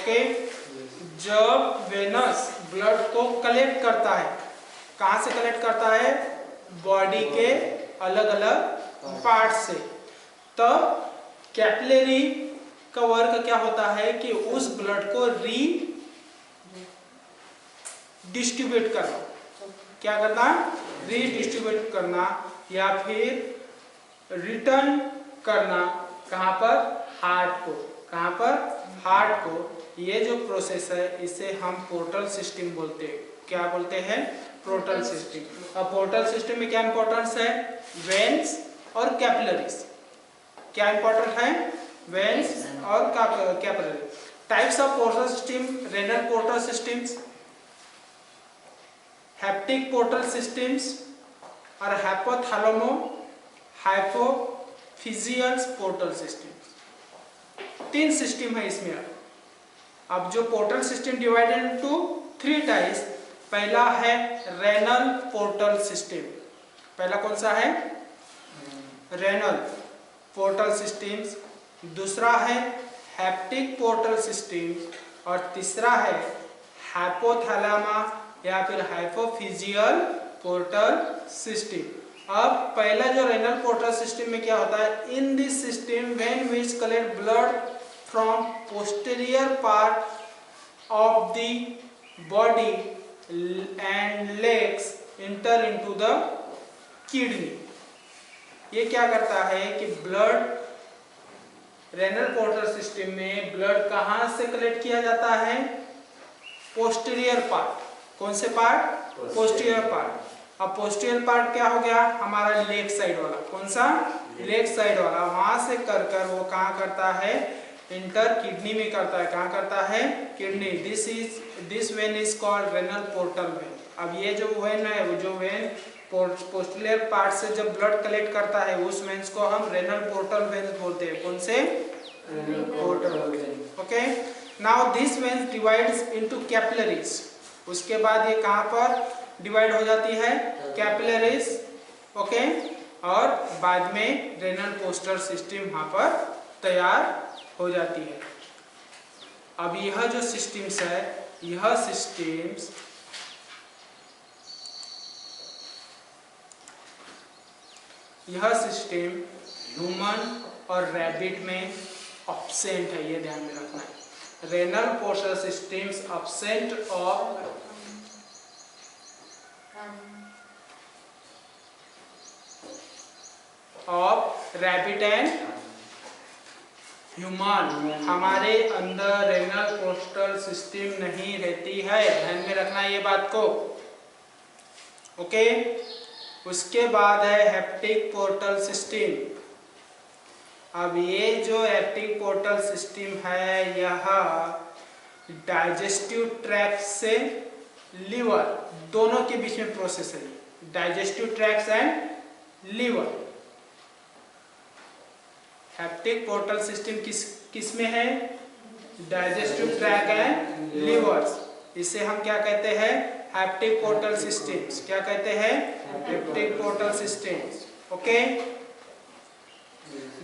Okay. जब venous blood को collect करता है, कहाँ से कलेक्ट करता है? बॉडी के अलग अलग पार्ट से। तब कैपिलरी का वर्क क्या होता है कि उस ब्लड को डिस्ट्रीब्यूट करना। क्या करना? रीडिस्ट्रीब्यूट करना या फिर रिटर्न करना। कहाँ पर? हार्ट को। कहाँ पर? हार्ट को। ये जो प्रोसेस है इसे हम पोर्टल सिस्टम बोलते हैं। क्या बोलते हैं? Portal system. अब पोर्टल सिस्टम में क्या इंपॉर्टेंस है? वेन्स और कैपिलरीज। क्या इंपॉर्टेंट है? वेन्स और capillary. Types of portal system: renal portal systems, hepatic portal systems और हाइपोथैलेमो हाइपोफिजियल पोर्टल सिस्टम्स। 3 सिस्टम है इसमें। अब जो portal system divided into 3 types. पहला है रेनल पोर्टल सिस्टम। पहला कौन सा है? Renal portal systems. दूसरा है हेप्टिक पोर्टल सिस्टम और तीसरा है हाइपोथैलेमा या फिर हाइपोफिजियल पोर्टल सिस्टम। अब पहला जो रेनल पोर्टल सिस्टम में क्या होता है? In this system when which collect blood from posterior part of the body and legs enter into the kidney. ये क्या करता है कि ब्लड, रेनल पोर्टल सिस्टम में ब्लड कहाँ से कलेक्ट किया जाता है? Posterior part. कौन से पार्ट? Posterior part. अब पोस्टीरियर पार्ट क्या हो गया? हमारा लेग साइड वाला। कौन सा? लेग साइड वाला। वहां से कर वो कहाँ करता है? इंटर किडनी में करता है। कहाँ करता है? Kidney. This when is called renal portal vein. अब ये जो वेन है, वो जो वेन पोस्टीरियर पार्ट से जब ब्लड कलेक्ट करता है उस वेन्स को हम रेनल पोर्टल वेन्स बोलते हैं। कौन से? Portal vein. Okay. Now this veins divides into capillaries. उसके बाद ये कहाँ पर डिवाइड हो जाती है? कैपिलरीज। ओके। और बाद में रेनल पोर्टल सिस्टम वहाँ पर तैयार हो जाती है। अब यह जो सिस्टम्स है, यह सिस्टम्स ह्यूमन और रैबिट में एब्सेंट है। ये ध्यान में रखना है। Renal portal systems absent of rabbit and human. हमारे अंदर रेनल पोर्टल सिस्टम नहीं रहती है। ध्यान में रखना ये बात को। ओके। उसके बाद है हेप्टिक पोर्टल सिस्टम। अब ये जो हेप्टिक पोर्टल सिस्टम है, यह डाइजेस्टिव ट्रैक्ट से लीवर दोनों के बीच में प्रोसेस है। Digestive tract and liver. Hepatic portal system किस में है? Digestive tract and livers. इसे हम क्या कहते हैं? Hepatic portal systems. क्या कहते हैं? Hepatic portal systems. Okay.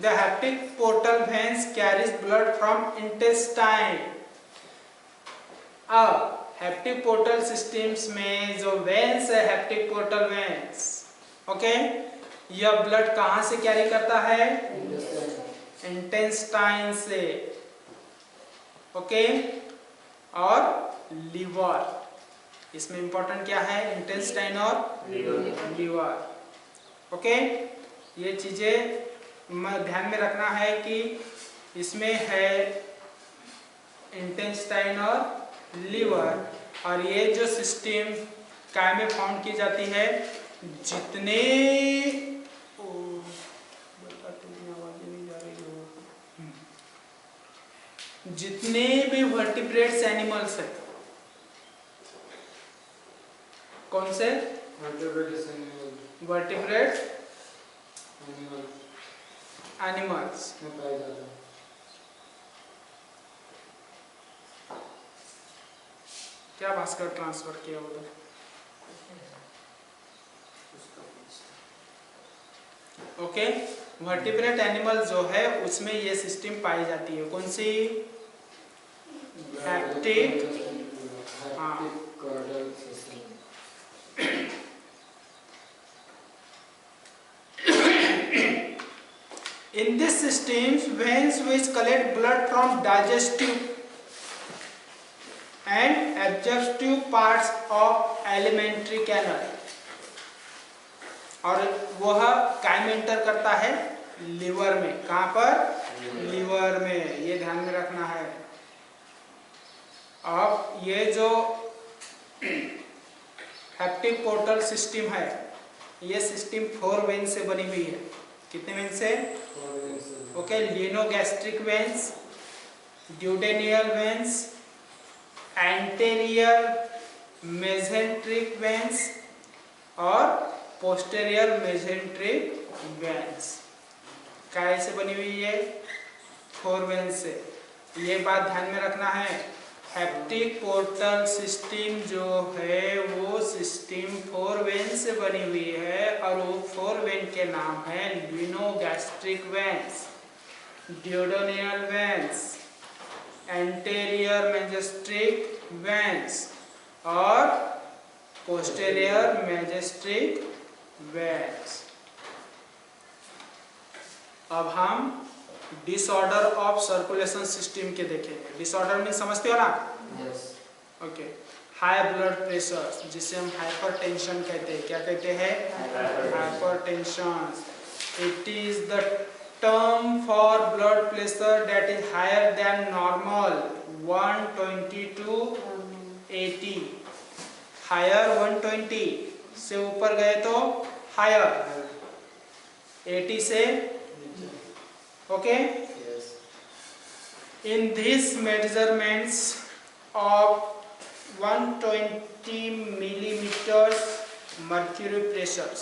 The hepatic portal veins carries blood from intestine. अब हेप्टिक पोर्टल सिस्टम्स में जो वेन्स है, हेप्टिक पोर्टल वेन्स, ओके, यह ब्लड कहाँ से कैरी करता है? इंटेस्टाइन से। ओके। और लीवर। इसमें इंपॉर्टेंट क्या है? इंटेस्टाइन और लीवर। ओके। ये चीजें ध्यान में रखना है कि इसमें है इंटेस्टाइन और लीवर। और ये जो सिस्टम काय में फाउंड की जाती है? जितने जितने भी वर्टिब्रेट्स एनिमल्स है। कौन से? Vertebrates animals. क्या भास्कर ट्रांसफर किया उधर? ओके। वर्टिब्रेट एनिमल जो है उसमें ये सिस्टम पाई जाती है। कौन सी? Hepatic In this system, veins which collect blood from digestive and absorptive parts of alimentary canal, और वह काय में एंटर करता है? लिवर में। कहाँ पर? लिवर में। ये ध्यान में रखना है। अब ये जो हेप्टिक पोर्टल सिस्टम है, ये सिस्टम 4 वेन से बनी हुई है। कितने वेन से? Okay, lienogastric veins, duodenal veins, anterior mesenteric veins और पोस्टेरियर मेसेंट्रिक वेन्स। काय से बनी हुई है? 4 वेन से। ये बात ध्यान में रखना है। हेप्टिक पोर्टल सिस्टम जो है वो सिस्टम 4 वेन से बनी हुई है और वो 4 वेन के नाम है lienogastric veins, duodenal veins, anterior mesenteric veins और पोस्टेरियर मेसेंट्रिक वेन्स। अब हम डिसऑर्डर ऑफ सर्कुलेशन सिस्टम के देखेंगे। डिसऑर्डर में समझते हो ना? Yes. Okay, high blood pressure जिसे हम हाइपरटेंशन कहते हैं। क्या कहते हैं? Hypertension. It is the term for blood pressure that is higher than normal 120 to 80। Higher 120 से ऊपर गए तो हायर, 80 से okay. In these measurements of 120 millimeters mercury pressures,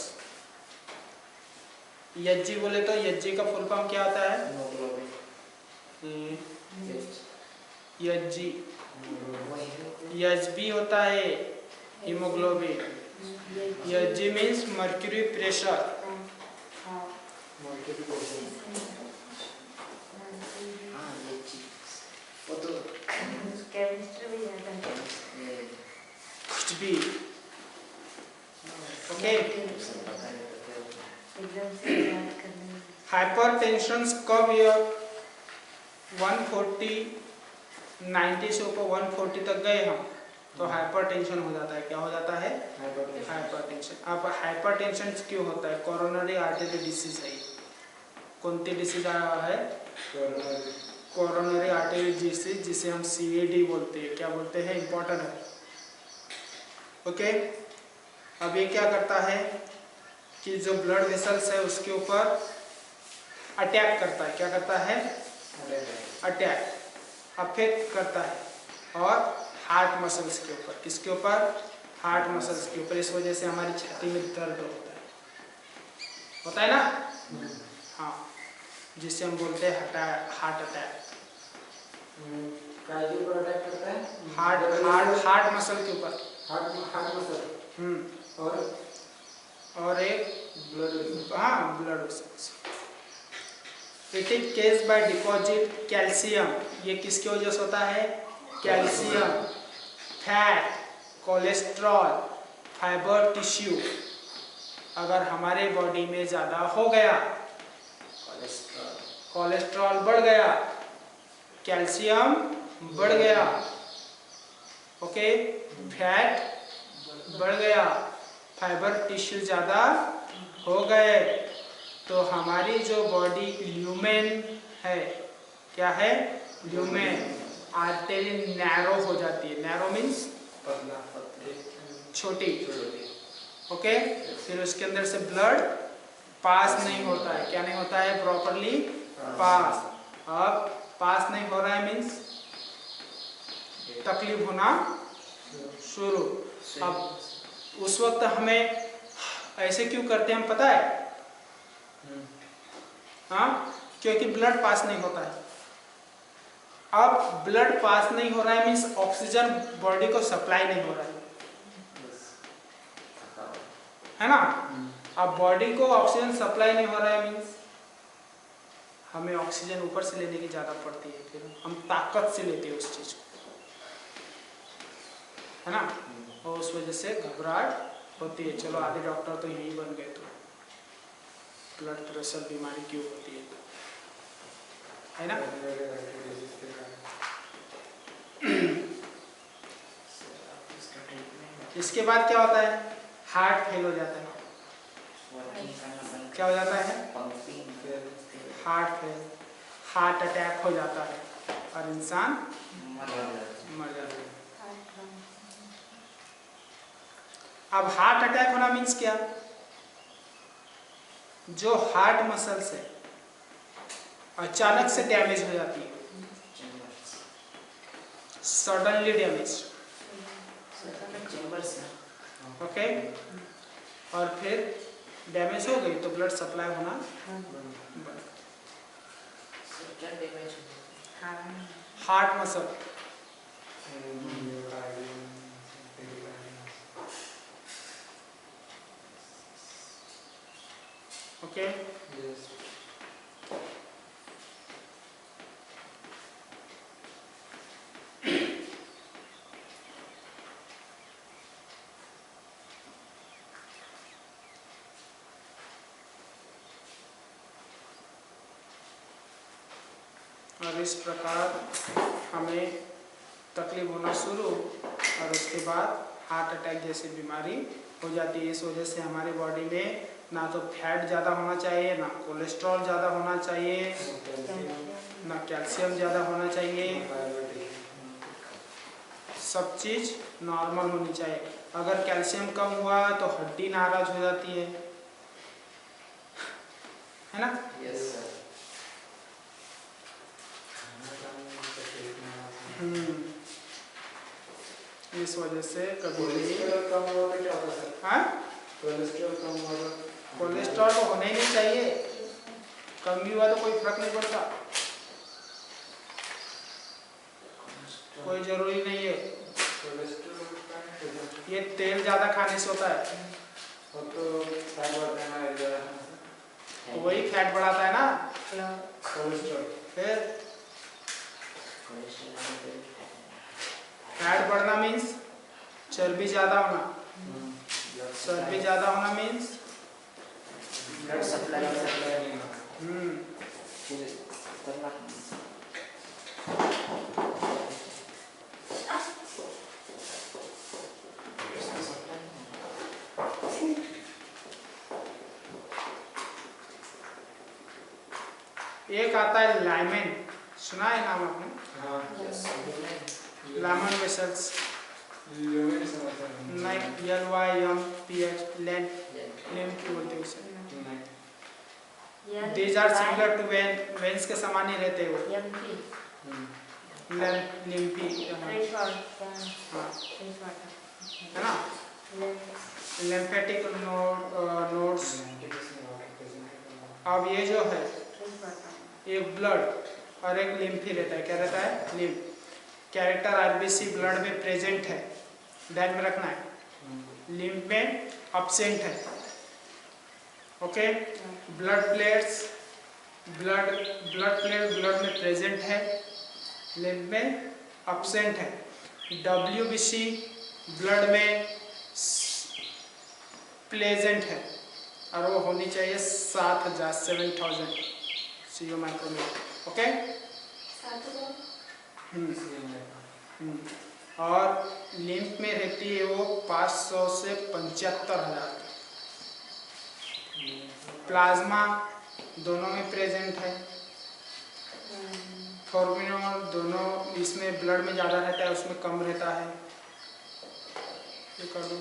यज्जी बोले तो यज्जी का फुल फॉर्म क्या होता है? यज्जी, यज्बी होता है haemoglobin. Hg means mercury pressure. कुछ भी ओके। हाइपरटेंशन कब? 140 90 से ऊपर 140 तक गए हम तो हाइपरटेंशन हो जाता है। क्या हो जाता है? हाइपरटेंशन। अब हाइपरटेंशन क्यों होता है? कोरोनरी आर्टरी डिसीज है। कौन सी डिसीज आ रहा है? कोरोनरी आर्टरी डिसीज, जिसे हम CAD बोलते हैं। क्या बोलते हैं? इंपॉर्टेंट है। ओके, अब ये क्या करता है कि जो ब्लड वेसल्स है उसके ऊपर अटैक करता है। क्या करता है? अटैक, अफेक्ट करता है। और हार्ट मसल्स के ऊपर। किसके ऊपर? हार्ट मसल्स के ऊपर। इस वजह से हमारी छाती में दर्द होता है ना? हाँ, जिसे हम बोलते हैं हार्ट अटैक। काय के ऊपर अटैक करता है? हार्ट मसल के ऊपर। हार्ट मसल और एक ब्लड, हाँ blood vessels. It is केस्ड bye deposit calcium. ये किसकी वजह से होता है? Calcium, fat, cholesterol, fibre tissue अगर हमारे बॉडी में ज़्यादा हो गया, कोलेस्ट्रॉल बढ़ गया, कैल्शियम बढ़ गया, ओके, फैट बढ़ गया, फाइबर टिश्यू ज़्यादा हो गए, तो हमारी जो बॉडी ल्यूमेन है, क्या है? ल्यूमेन आर्टरी नैरो हो जाती है। नैरो मीन्स छोटी, ओके। फिर उसके अंदर से ब्लड पास नहीं होता है। क्या नहीं होता है? प्रॉपरली पास। अब पास नहीं हो रहा है मीन्स तकलीफ होना शुरू। अब उस वक्त हमें ऐसे क्यों करते हैं हम पता है? हाँ, क्योंकि ब्लड पास नहीं होता है। अब ब्लड पास नहीं हो रहा है मीन्स ऑक्सीजन बॉडी को सप्लाई नहीं हो रहा है ना? अब बॉडी को ऑक्सीजन सप्लाई नहीं हो रहा है मीन्स हमें ऑक्सीजन ऊपर से लेने की ज़्यादा पड़ती है। फिर हम ताकत से लेते हैं उस चीज़ को। है ना, और उस वजह से घबराहट होती है। चलो आधे डॉक्टर तो यही बन गए। तो ब्लड प्रेशर बीमारी क्यों होती है ना। इसके बाद क्या होता है, हार्ट फेल हो जाता है। क्या हो जाता है, हार्ट फेल, हार्ट अटैक हो जाता है और इंसान मर जाता है। अब हार्ट अटैक होना मीन्स क्या, जो हार्ट मसल्स है अचानक से डैमेज हो जाती है, सडनली डैमेज, ओके, और फिर डैमेज हो गई तो ब्लड सप्लाई होना बंद। हार्ट मसल, ओके, और इस प्रकार हमें तकलीफ होना शुरू और उसके बाद हार्ट अटैक जैसी बीमारी हो जाती है। इस वजह से हमारी बॉडी में ना तो फैट ज़्यादा होना चाहिए, ना कोलेस्ट्रॉल ज़्यादा होना चाहिए, ना कैल्शियम ज़्यादा होना चाहिए, सब चीज़ नॉर्मल होनी चाहिए। अगर कैल्शियम कम हुआ तो हड्डी नाराज हो जाती है ना। Yes sir. इस वजह से कभी कोलेस्ट्रॉल कम हुआ तो क्या होता है सर? हाँ, कोलेस्ट्रॉल कम हुआ तो कोलेस्ट्रॉल तो होना ही नहीं चाहिए, कम भी हुआ तो कोई फर्क नहीं पड़ता, कोई जरूरी नहीं है। कोलेस्ट्रॉल ये तेल ज़्यादा खाने से होता है, वो तो फैट बढ़ता है ज़्यादा, तो वही फैट बढ़ाता है ना। कोलेस्ट्रॉल फिर फैट बढ़ना मीन्स चर्बी ज़्यादा होना, चर्बी ज़्यादा होना मीन्स ब्लड सप्लाई नहीं होना। एक आता है लाइमेन, सुना है नाम आपने? हाँ, लाइमन वेसल्स, नहीं, LYMPH, लिम्फ बोलते हैं उसे। These are similar to veins के समान ही रहते हैं वो, लिम्फी है ना, लिम्फेटिक नोड्स। अब ये जो है एक ब्लड और एक लिम्फी रहता है, क्या रहता है, लिम्फ। कैरेक्टर आरबीसी ब्लड में प्रेजेंट है, ध्यान में रखना है, लिम्फ में अब्सेंट है, okay. Blood plates, blood blood में प्रेजेंट है, लिम्फ में अब्सेंट है। WBC ब्लड में प्रेजेंट है और वो होनी चाहिए 7000 CO माइक्रोमीटर, ओके। और लिम्फ में रहती है वो 500 से 75,000। प्लाज्मा दोनों में प्रेजेंट है, फॉर्मिनोल दोनों, इसमें ब्लड में ज़्यादा रहता है उसमें कम रहता है। ये कर दो।